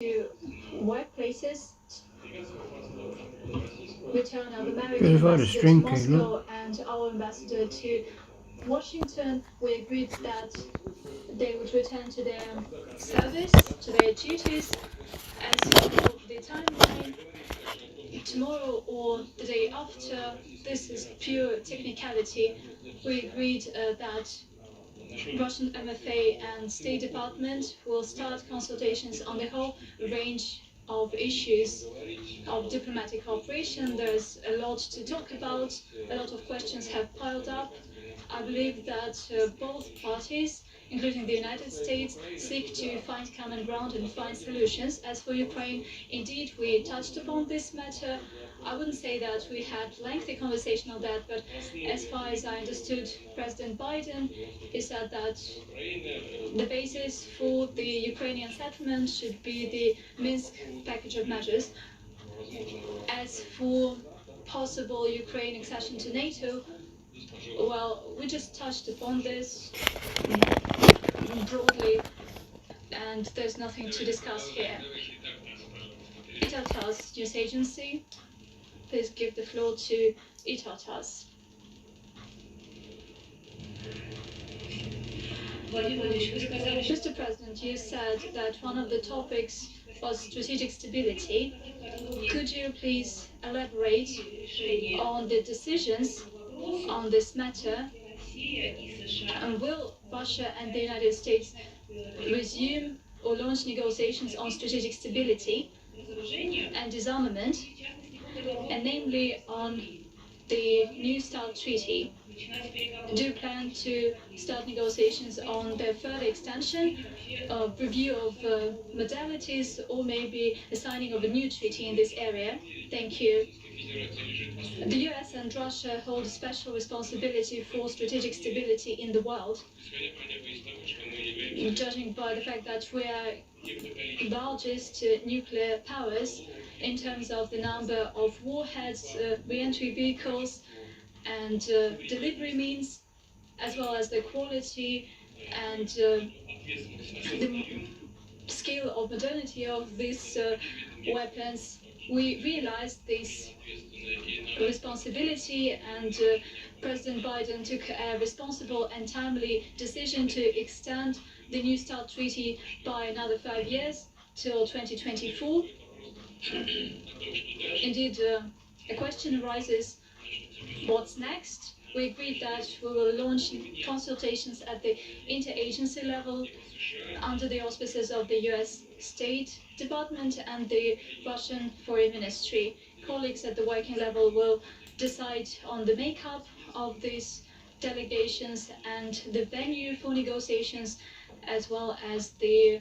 to workplaces, return of American ambassador to Moscow and our ambassador to Washington, we agreed that they would return to their service, to their duties. As for the timeline, tomorrow or the day after, this is pure technicality. We agreed that Russian MFA and State Department will start consultations on the whole range of issues of diplomatic cooperation. There's a lot to talk about. A lot of questions have piled up. I believe that both parties, including the United States, seek to find common ground and find solutions. As for Ukraine, indeed, we touched upon this matter. I wouldn't say that we had lengthy conversation on that, but as far as I understood President Biden, he said that the basis for the Ukrainian settlement should be the Minsk package of measures. As for possible Ukraine accession to NATO, well, we just touched upon this broadly, and there's nothing to discuss here. Itartas News Agency, please give the floor to Itartas. Mr. President, you said that one of the topics was strategic stability. Could you please elaborate on the decisions on this matter? And will Russia and the United States resume or launch negotiations on strategic stability and disarmament, and namely on the New START treaty? Do you plan to start negotiations on their further extension, review of modalities, or maybe the signing of a new treaty in this area? Thank you. The US and Russia hold a special responsibility for strategic stability in the world, judging by the fact that we are the largest nuclear powers in terms of the number of warheads, re-entry vehicles, and delivery means, as well as the quality and the scale of modernity of these weapons. We realized this responsibility, and President Biden took a responsible and timely decision to extend the New START treaty by another 5 years till 2024. Indeed, a question arises, what's next? We agreed that we will launch consultations at the interagency level under the auspices of the US State Department and the Russian Foreign Ministry. Colleagues at the working level will decide on the makeup of these delegations and the venue for negotiations, as well as the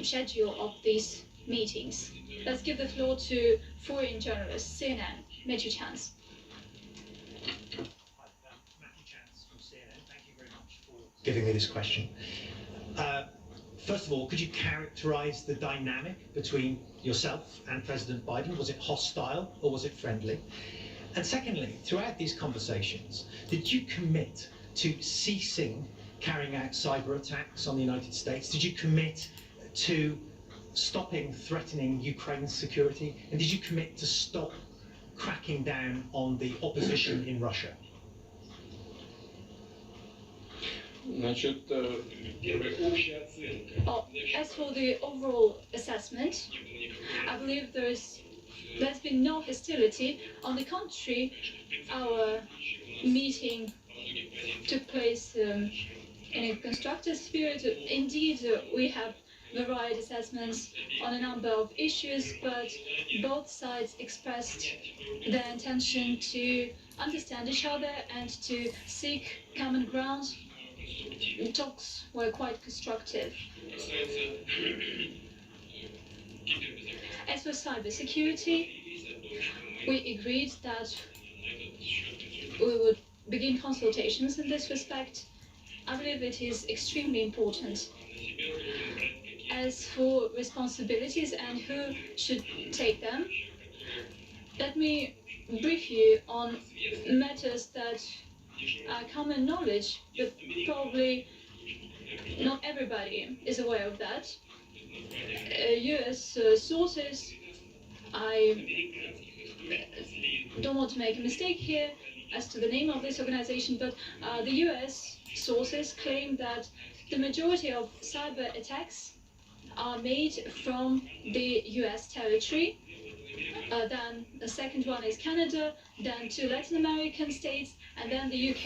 schedule of these meetings. Let's give the floor to foreign journalist, CNN, Matthew Chance. Matthew Chance from CNN. Thank you very much for giving me this question. First of all, could you characterize the dynamic between yourself and President Biden? Was it hostile or was it friendly? And secondly, throughout these conversations, did you commit to ceasing carrying out cyber attacks on the United States? Did you commit to stopping threatening Ukraine's security? And did you commit to stop cracking down on the opposition in Russia? As for the overall assessment, I believe there's been no hostility. On the contrary, our meeting took place in a constructive spirit. Indeed, we have varied assessments on a number of issues, but both sides expressed their intention to understand each other and to seek common ground. Talks were quite constructive. As for cybersecurity, we agreed that we would begin consultations in this respect. I believe it is extremely important. As for responsibilities and who should take them, let me brief you on matters that are common knowledge, but probably not everybody is aware of that. US sources, I don't want to make a mistake here as to the name of this organization, but the US sources claim that the majority of cyber attacks are made from the US territory. Then the second one is Canada, then two Latin American states, and then the UK.